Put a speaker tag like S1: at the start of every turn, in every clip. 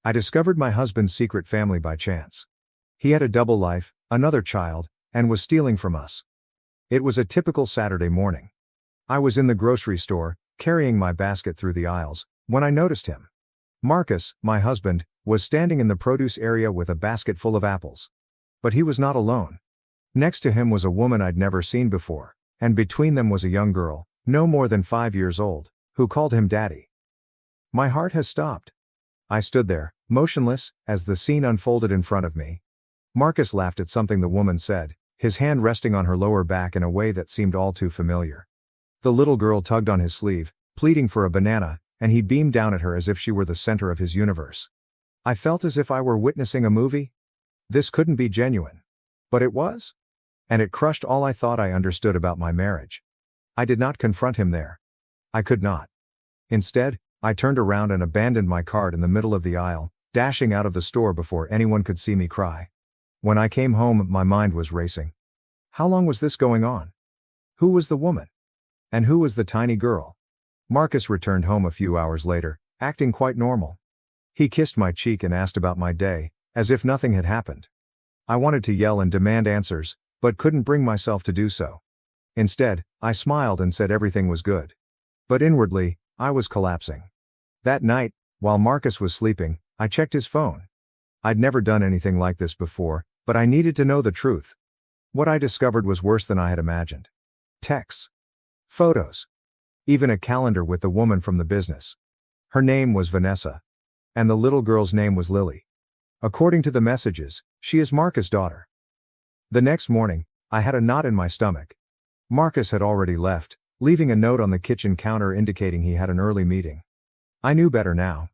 S1: I discovered my husband's secret family by chance. He had a double life, another child, and was stealing from us. It was a typical Saturday morning. I was in the grocery store, carrying my basket through the aisles, when I noticed him. Marcus, my husband, was standing in the produce area with a basket full of apples. But he was not alone. Next to him was a woman I'd never seen before, and between them was a young girl, no more than 5 years old, who called him Daddy. My heart has stopped. I stood there, motionless, as the scene unfolded in front of me. Marcus laughed at something the woman said, his hand resting on her lower back in a way that seemed all too familiar. The little girl tugged on his sleeve, pleading for a banana, and he beamed down at her as if she were the center of his universe. I felt as if I were witnessing a movie. This couldn't be genuine. But it was. And it crushed all I thought I understood about my marriage. I did not confront him there. I could not. Instead, I turned around and abandoned my cart in the middle of the aisle, dashing out of the store before anyone could see me cry. When I came home, my mind was racing. How long was this going on? Who was the woman? And who was the tiny girl? Marcus returned home a few hours later, acting quite normal. He kissed my cheek and asked about my day, as if nothing had happened. I wanted to yell and demand answers, but couldn't bring myself to do so. Instead, I smiled and said everything was good. But inwardly, I was collapsing. That night, while Marcus was sleeping, I checked his phone. I'd never done anything like this before, but I needed to know the truth. What I discovered was worse than I had imagined. Texts. Photos. Even a calendar with the woman from the business. Her name was Vanessa. And the little girl's name was Lily. According to the messages, she is Marcus' daughter. The next morning, I had a knot in my stomach. Marcus had already left, leaving a note on the kitchen counter indicating he had an early meeting. I knew better now.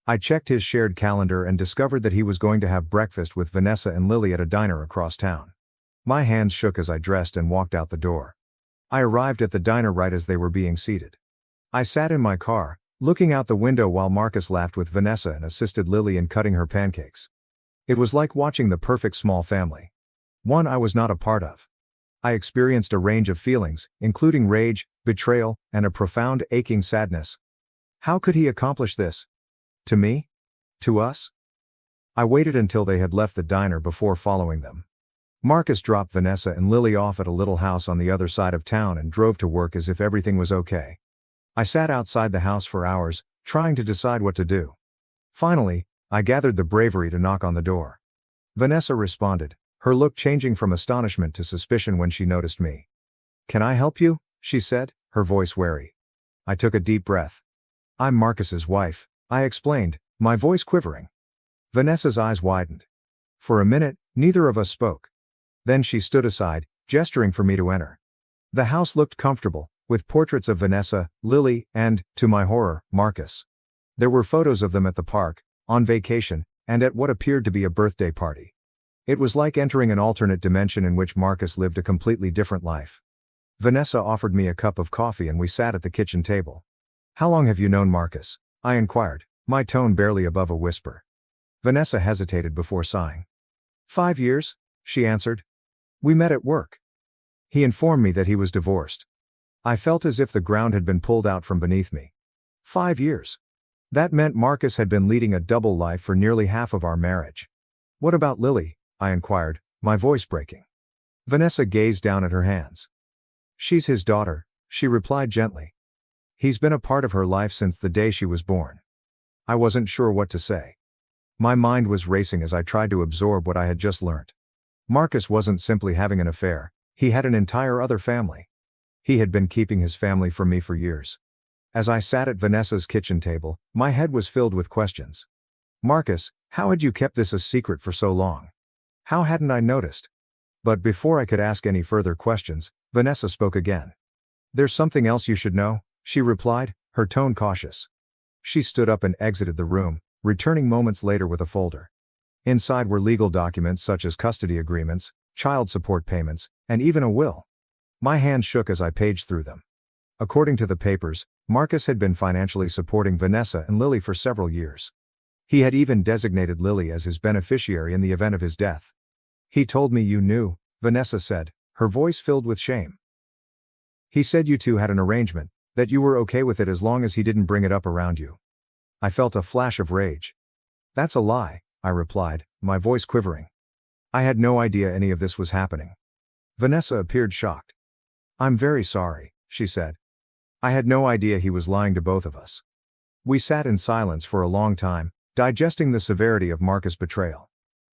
S1: I checked his shared calendar and discovered that he was going to have breakfast with Vanessa and Lily at a diner across town. My hands shook as I dressed and walked out the door. I arrived at the diner right as they were being seated. I sat in my car, looking out the window while Marcus laughed with Vanessa and assisted Lily in cutting her pancakes. It was like watching the perfect small family. One I was not a part of. I experienced a range of feelings, including rage, betrayal, and a profound aching sadness. How could he accomplish this? To me? To us? I waited until they had left the diner before following them. Marcus dropped Vanessa and Lily off at a little house on the other side of town and drove to work as if everything was okay. I sat outside the house for hours, trying to decide what to do. Finally, I gathered the bravery to knock on the door. Vanessa responded, her look changing from astonishment to suspicion when she noticed me. "Can I help you?" she said, her voice wary. I took a deep breath. "I'm Marcus's wife," I explained, my voice quivering. Vanessa's eyes widened. For a minute, neither of us spoke. Then she stood aside, gesturing for me to enter. The house looked comfortable, with portraits of Vanessa, Lily, and, to my horror, Marcus. There were photos of them at the park, on vacation, and at what appeared to be a birthday party. It was like entering an alternate dimension in which Marcus lived a completely different life. Vanessa offered me a cup of coffee and we sat at the kitchen table. "How long have you known Marcus?" I inquired, my tone barely above a whisper. Vanessa hesitated before sighing. 5 years, she answered. "We met at work." He informed me that he was divorced. I felt as if the ground had been pulled out from beneath me. 5 years. That meant Marcus had been leading a double life for nearly half of our marriage. "What about Lily?" I inquired, my voice breaking. Vanessa gazed down at her hands. "She's his daughter," she replied gently. "He's been a part of her life since the day she was born." I wasn't sure what to say. My mind was racing as I tried to absorb what I had just learnt. Marcus wasn't simply having an affair, he had an entire other family. He had been keeping his family from me for years. As I sat at Vanessa's kitchen table, my head was filled with questions. "Marcus, how had you kept this a secret for so long? How hadn't I noticed?" But before I could ask any further questions, Vanessa spoke again. "There's something else you should know," she replied, her tone cautious. She stood up and exited the room, returning moments later with a folder. Inside were legal documents such as custody agreements, child support payments, and even a will. My hands shook as I paged through them. According to the papers, Marcus had been financially supporting Vanessa and Lily for several years. He had even designated Lily as his beneficiary in the event of his death. "He told me you knew," Vanessa said, her voice filled with shame. "He said you two had an arrangement, that you were okay with it as long as he didn't bring it up around you." I felt a flash of rage. That's a lie, I replied, my voice quivering. I had no idea any of this was happening. Vanessa appeared shocked. I'm very sorry, she said. I had no idea he was lying to both of us. We sat in silence for a long time, digesting the severity of Marcus' betrayal.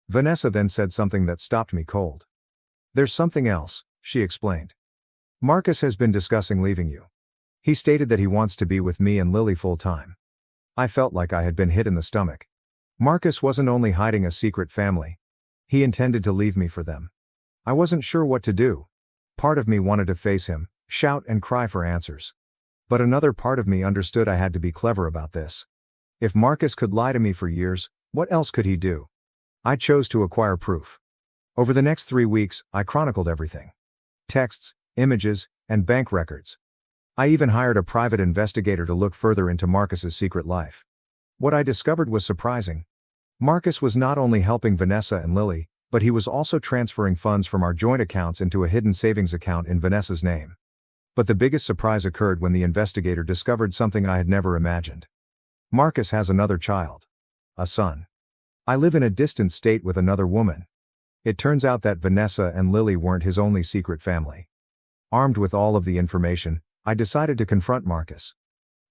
S1: Vanessa then said something that stopped me cold. There's something else, she explained. Marcus has been discussing leaving you. He stated that he wants to be with me and Lily full time. I felt like I had been hit in the stomach. Marcus wasn't only hiding a secret family. He intended to leave me for them. I wasn't sure what to do. Part of me wanted to face him, shout and cry for answers. But another part of me understood I had to be clever about this. If Marcus could lie to me for years, what else could he do? I chose to acquire proof. Over the next 3 weeks, I chronicled everything. Texts, images, and bank records. I even hired a private investigator to look further into Marcus's secret life. What I discovered was surprising. Marcus was not only helping Vanessa and Lily, but he was also transferring funds from our joint accounts into a hidden savings account in Vanessa's name. But the biggest surprise occurred when the investigator discovered something I had never imagined. Marcus has another child. A son. I live in a distant state with another woman. It turns out that Vanessa and Lily weren't his only secret family. Armed with all of the information, I decided to confront Marcus.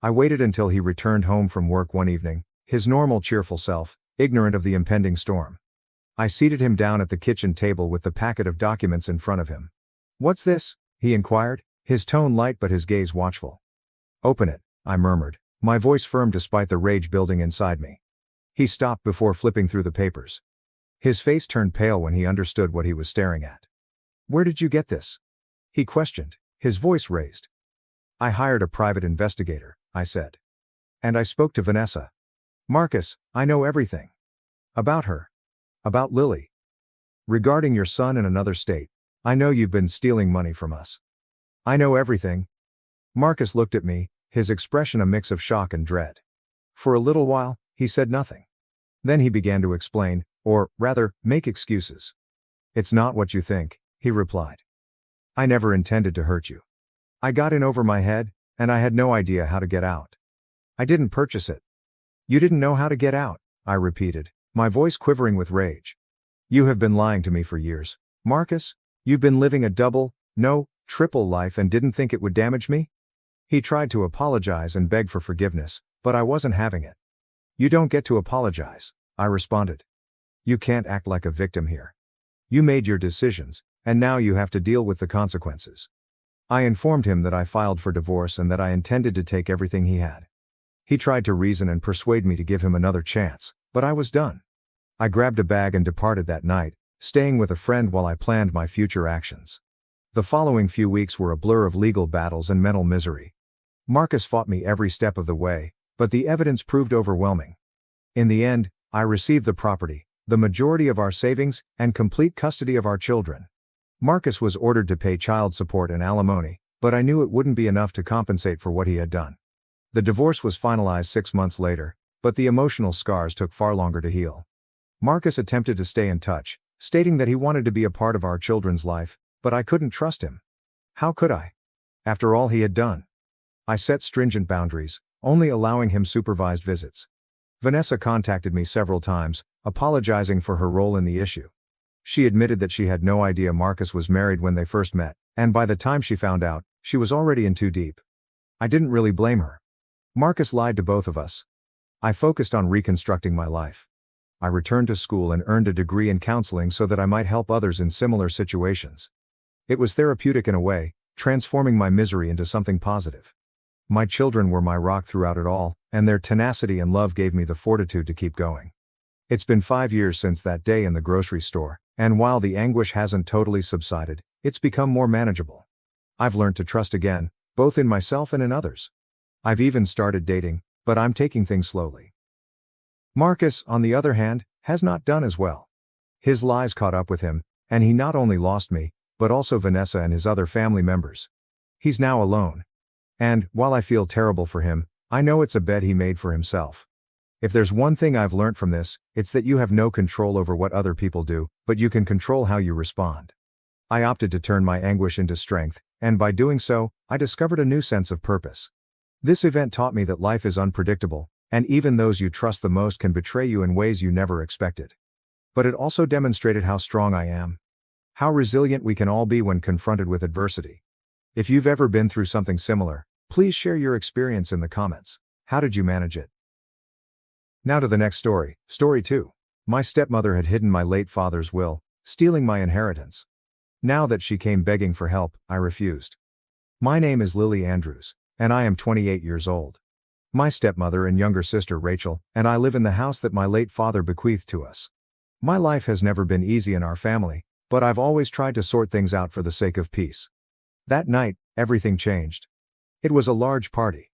S1: I waited until he returned home from work one evening, his normal cheerful self, ignorant of the impending storm. I seated him down at the kitchen table with the packet of documents in front of him. What's this? He inquired, his tone light but his gaze watchful. Open it, I murmured, my voice firm despite the rage building inside me. He stopped before flipping through the papers. His face turned pale when he understood what he was staring at. Where did you get this? He questioned, his voice raised. I hired a private investigator, I said. And I spoke to Vanessa. Marcus, I know everything. About her. About Lily. Regarding your son in another state, I know you've been stealing money from us. I know everything. Marcus looked at me, his expression a mix of shock and dread. For a little while, he said nothing. Then he began to explain, or, rather, make excuses. It's not what you think, he replied. I never intended to hurt you. I got in over my head, and I had no idea how to get out. I didn't purchase it. You didn't know how to get out, I repeated, my voice quivering with rage. You have been lying to me for years, Marcus. You've been living a double, no, triple life and didn't think it would damage me? He tried to apologize and beg for forgiveness, but I wasn't having it. You don't get to apologize, I responded. You can't act like a victim here. You made your decisions, and now you have to deal with the consequences. I informed him that I filed for divorce and that I intended to take everything he had. He tried to reason and persuade me to give him another chance, but I was done. I grabbed a bag and departed that night, staying with a friend while I planned my future actions. The following few weeks were a blur of legal battles and mental misery. Marcus fought me every step of the way, but the evidence proved overwhelming. In the end, I received the property, the majority of our savings, and complete custody of our children. Marcus was ordered to pay child support and alimony, but I knew it wouldn't be enough to compensate for what he had done. The divorce was finalized 6 months later, but the emotional scars took far longer to heal. Marcus attempted to stay in touch, stating that he wanted to be a part of our children's life, but I couldn't trust him. How could I? After all he had done. I set stringent boundaries, only allowing him supervised visits. Vanessa contacted me several times, apologizing for her role in the issue. She admitted that she had no idea Marcus was married when they first met, and by the time she found out, she was already in too deep. I didn't really blame her. Marcus lied to both of us. I focused on reconstructing my life. I returned to school and earned a degree in counseling so that I might help others in similar situations. It was therapeutic in a way, transforming my misery into something positive. My children were my rock throughout it all, and their tenacity and love gave me the fortitude to keep going. It's been 5 years since that day in the grocery store, and while the anguish hasn't totally subsided, it's become more manageable. I've learned to trust again, both in myself and in others. I've even started dating, but I'm taking things slowly. Marcus, on the other hand, has not done as well. His lies caught up with him, and he not only lost me, but also Vanessa and his other family members. He's now alone. And, while I feel terrible for him, I know it's a bed he made for himself. If there's one thing I've learned from this, it's that you have no control over what other people do, but you can control how you respond. I opted to turn my anguish into strength, and by doing so, I discovered a new sense of purpose. This event taught me that life is unpredictable, And even those you trust the most can betray you in ways you never expected. But it also demonstrated how strong I am. How resilient we can all be when confronted with adversity. If you've ever been through something similar, please share your experience in the comments. How did you manage it? Now to the next story, story 2. My stepmother had hidden my late father's will, stealing my inheritance. Now that she came begging for help, I refused. My name is Lily Andrews, and I am 28 years old. My stepmother and younger sister Rachel and I live in the house that my late father bequeathed to us. My life has never been easy in our family, but I've always tried to sort things out for the sake of peace. That night, everything changed. It was a large party.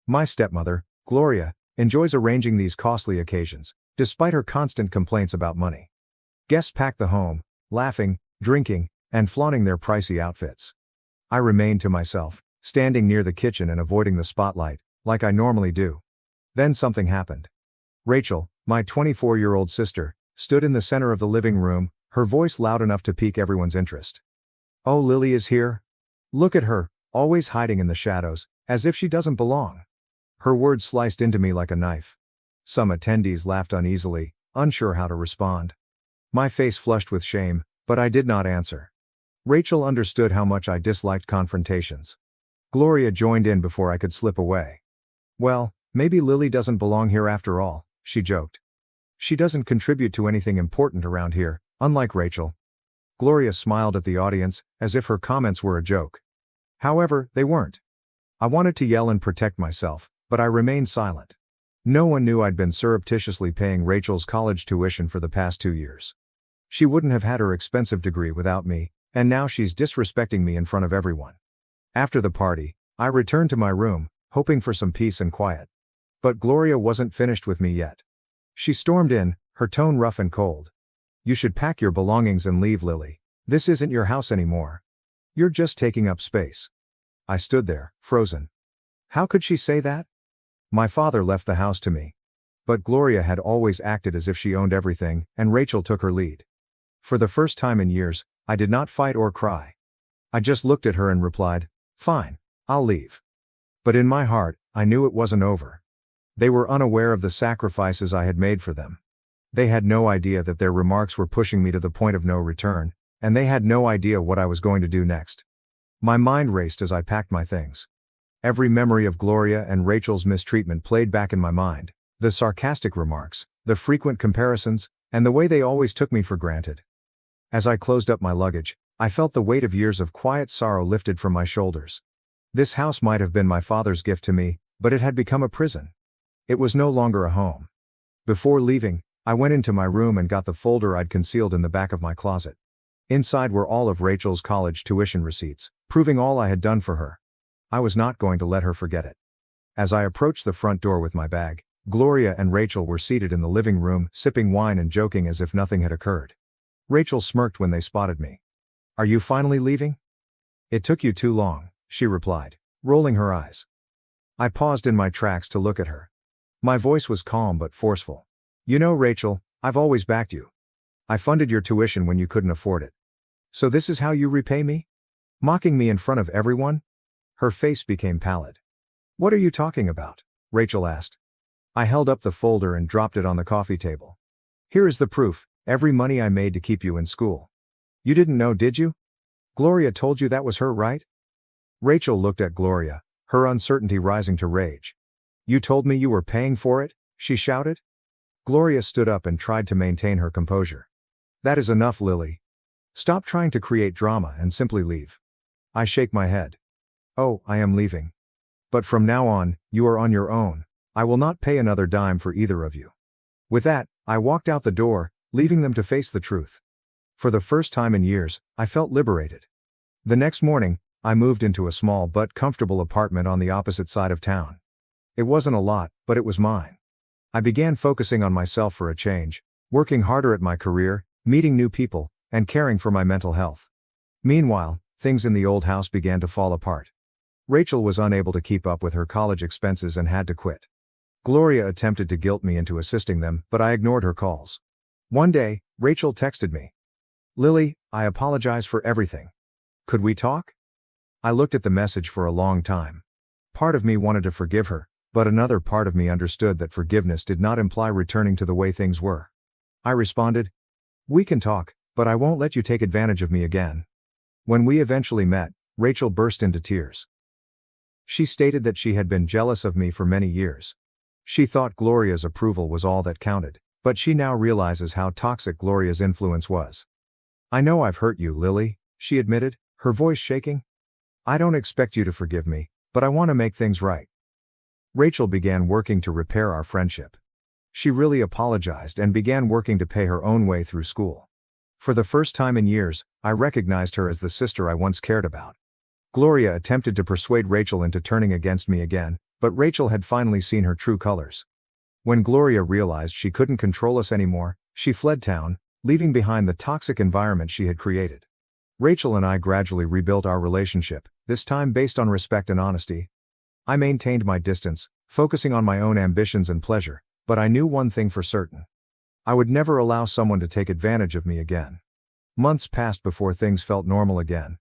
S1: My stepmother, Gloria, enjoys arranging these costly occasions, despite her constant complaints about money. Guests packed the home, laughing, drinking, and flaunting their pricey outfits. I remained to myself, standing near the kitchen and avoiding the spotlight, like I normally do. Then something happened. Rachel, my 24-year-old sister, stood in the center of the living room, her voice loud enough to pique everyone's interest. "Oh, Lily is here? Look at her, always hiding in the shadows, as if she doesn't belong." Her words sliced into me like a knife. Some attendees laughed uneasily, unsure how to respond. My face flushed with shame, but I did not answer. Rachel understood how much I disliked confrontations. Gloria joined in before I could slip away. "Well, maybe Lily doesn't belong here after all," she joked. "She doesn't contribute to anything important around here, unlike Rachel." Gloria smiled at the audience, as if her comments were a joke. However, they weren't. I wanted to yell and protect myself, but I remained silent. No one knew I'd been surreptitiously paying Rachel's college tuition for the past 2 years. She wouldn't have had her expensive degree without me, and now she's disrespecting me in front of everyone. After the party, I returned to my room, hoping for some peace and quiet. But Gloria wasn't finished with me yet. She stormed in, her tone rough and cold. "You should pack your belongings and leave, Lily. This isn't your house anymore. You're just taking up space." I stood there, frozen. How could she say that? My father left the house to me. But Gloria had always acted as if she owned everything, and Rachel took her lead. For the first time in years, I did not fight or cry. I just looked at her and replied, "Fine, I'll leave." But in my heart, I knew it wasn't over. They were unaware of the sacrifices I had made for them. They had no idea that their remarks were pushing me to the point of no return, and they had no idea what I was going to do next. My mind raced as I packed my things. Every memory of Gloria and Rachel's mistreatment played back in my mind, the sarcastic remarks, the frequent comparisons, and the way they always took me for granted. As I closed up my luggage, I felt the weight of years of quiet sorrow lifted from my shoulders. This house might have been my father's gift to me, but it had become a prison. It was no longer a home. Before leaving, I went into my room and got the folder I'd concealed in the back of my closet. Inside were all of Rachel's college tuition receipts, proving all I had done for her. I was not going to let her forget it. As I approached the front door with my bag, Gloria and Rachel were seated in the living room, sipping wine and joking as if nothing had occurred. Rachel smirked when they spotted me. "Are you finally leaving?" "It took you too long," she replied, rolling her eyes. I paused in my tracks to look at her. My voice was calm but forceful. "You know, Rachel, I've always backed you. I funded your tuition when you couldn't afford it. So this is how you repay me? Mocking me in front of everyone?" Her face became pallid. "What are you talking about?" Rachel asked. I held up the folder and dropped it on the coffee table. "Here is the proof, every money I made to keep you in school. You didn't know, did you? Gloria told you that was her, right?" Rachel looked at Gloria, her uncertainty rising to rage. "You told me you were paying for it?" she shouted. Gloria stood up and tried to maintain her composure. "That is enough, Lily. Stop trying to create drama and simply leave." I shake my head. "Oh, I am leaving. But from now on, you are on your own. I will not pay another dime for either of you." With that, I walked out the door, leaving them to face the truth. For the first time in years, I felt liberated. The next morning, I moved into a small but comfortable apartment on the opposite side of town. It wasn't a lot, but it was mine. I began focusing on myself for a change, working harder at my career, meeting new people, and caring for my mental health. Meanwhile, things in the old house began to fall apart. Rachel was unable to keep up with her college expenses and had to quit. Gloria attempted to guilt me into assisting them, but I ignored her calls. One day, Rachel texted me. "Lily, I apologize for everything. Could we talk?" I looked at the message for a long time. Part of me wanted to forgive her, But another part of me understood that forgiveness did not imply returning to the way things were. I responded, "We can talk, but I won't let you take advantage of me again." When we eventually met, Rachel burst into tears. She stated that she had been jealous of me for many years. She thought Gloria's approval was all that counted, but she now realizes how toxic Gloria's influence was. "I know I've hurt you, Lily," she admitted, her voice shaking. "I don't expect you to forgive me, but I want to make things right." Rachel began working to repair our friendship. She really apologized and began working to pay her own way through school. For the first time in years, I recognized her as the sister I once cared about. Gloria attempted to persuade Rachel into turning against me again, but Rachel had finally seen her true colors. When Gloria realized she couldn't control us anymore, she fled town, leaving behind the toxic environment she had created. Rachel and I gradually rebuilt our relationship, this time based on respect and honesty. I maintained my distance, focusing on my own ambitions and pleasure, but I knew one thing for certain. I would never allow someone to take advantage of me again. Months passed before things felt normal again.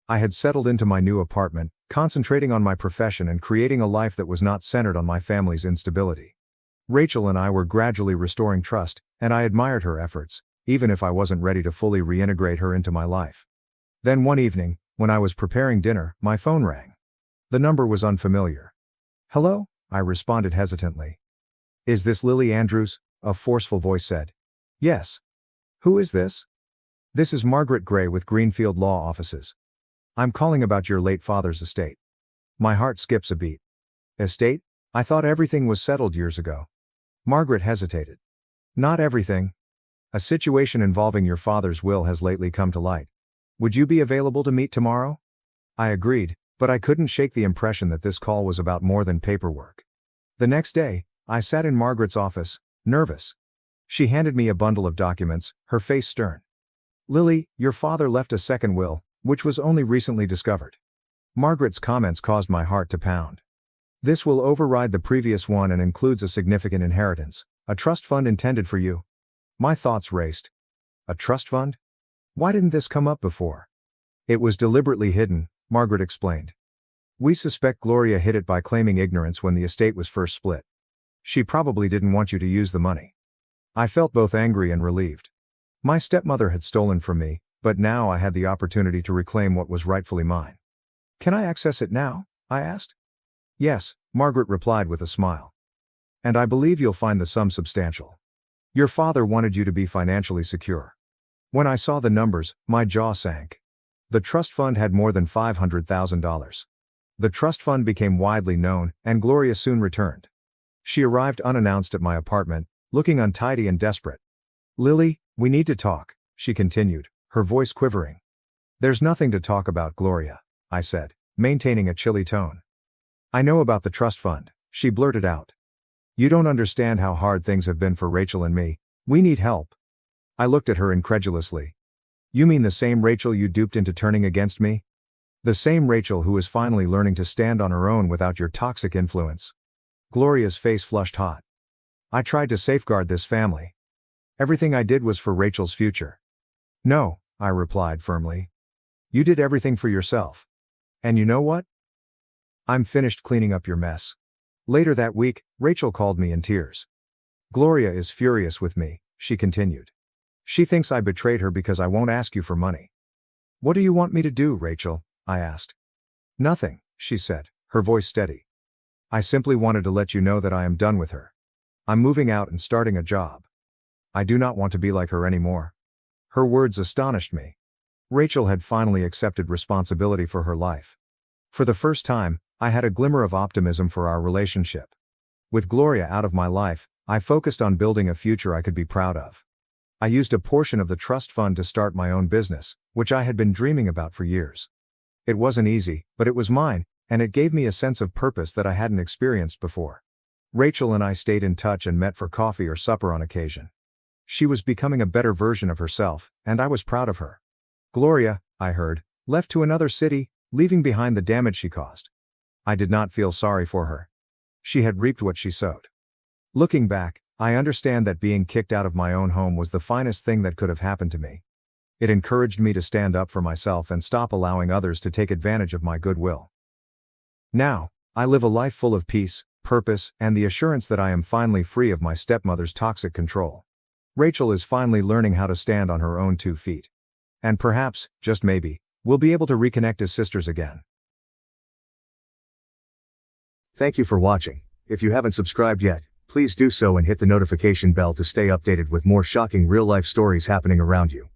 S1: I had settled into my new apartment, concentrating on my profession and creating a life that was not centered on my family's instability. Rachel and I were gradually restoring trust, and I admired her efforts, even if I wasn't ready to fully reintegrate her into my life. Then one evening, when I was preparing dinner, my phone rang. The number was unfamiliar. "Hello?" I responded hesitantly. "Is this Lily Andrews?" a forceful voice said. "Yes." "Who is this?" "This is Margaret Gray with Greenfield Law Offices. I'm calling about your late father's estate." My heart skips a beat. "Estate? I thought everything was settled years ago." Margaret hesitated. "Not everything. A situation involving your father's will has lately come to light. Would you be available to meet tomorrow?" I agreed, but I couldn't shake the impression that this call was about more than paperwork. The next day, I sat in Margaret's office, nervous. She handed me a bundle of documents, her face stern. "Lily, your father left a second will, which was only recently discovered." Margaret's comments caused my heart to pound. "This will override the previous one and includes a significant inheritance, a trust fund intended for you." My thoughts raced. A trust fund? Why didn't this come up before? "It was deliberately hidden," Margaret explained. "We suspect Gloria hid it by claiming ignorance when the estate was first split. She probably didn't want you to use the money." I felt both angry and relieved. My stepmother had stolen from me, but now I had the opportunity to reclaim what was rightfully mine. "Can I access it now?" I asked. "Yes," Margaret replied with a smile. "And I believe you'll find the sum substantial. Your father wanted you to be financially secure." When I saw the numbers, my jaw sank. The trust fund had more than $500,000. The trust fund became widely known, and Gloria soon returned. She arrived unannounced at my apartment, looking untidy and desperate. "Lily, we need to talk," she continued, her voice quivering. "There's nothing to talk about, Gloria," I said, maintaining a chilly tone. "I know about the trust fund," she blurted out. "You don't understand how hard things have been for Rachel and me. We need help." I looked at her incredulously. "You mean the same Rachel you duped into turning against me? The same Rachel who is finally learning to stand on her own without your toxic influence?" Gloria's face flushed hot. "I tried to safeguard this family. Everything I did was for Rachel's future." "No," I replied firmly. "You did everything for yourself. And you know what? I'm finished cleaning up your mess." Later that week, Rachel called me in tears. "Gloria is furious with me," she continued. "She thinks I betrayed her because I won't ask you for money." "What do you want me to do, Rachel?" I asked. "Nothing," she said, her voice steady. "I simply wanted to let you know that I am done with her. I'm moving out and starting a job. I do not want to be like her anymore." Her words astonished me. Rachel had finally accepted responsibility for her life. For the first time, I had a glimmer of optimism for our relationship. With Gloria out of my life, I focused on building a future I could be proud of. I used a portion of the trust fund to start my own business, which I had been dreaming about for years. It wasn't easy, but it was mine, and it gave me a sense of purpose that I hadn't experienced before. Rachel and I stayed in touch and met for coffee or supper on occasion. She was becoming a better version of herself, and I was proud of her. Gloria, I heard, left to another city, leaving behind the damage she caused. I did not feel sorry for her. She had reaped what she sowed. Looking back, I understand that being kicked out of my own home was the finest thing that could have happened to me. It encouraged me to stand up for myself and stop allowing others to take advantage of my goodwill. Now, I live a life full of peace, purpose, and the assurance that I am finally free of my stepmother's toxic control. Rachel is finally learning how to stand on her own 2 feet. And perhaps, just maybe, we'll be able to reconnect as sisters again. Thank you for watching. If you haven't subscribed yet, please do so and hit the notification bell to stay updated with more shocking real-life stories happening around you.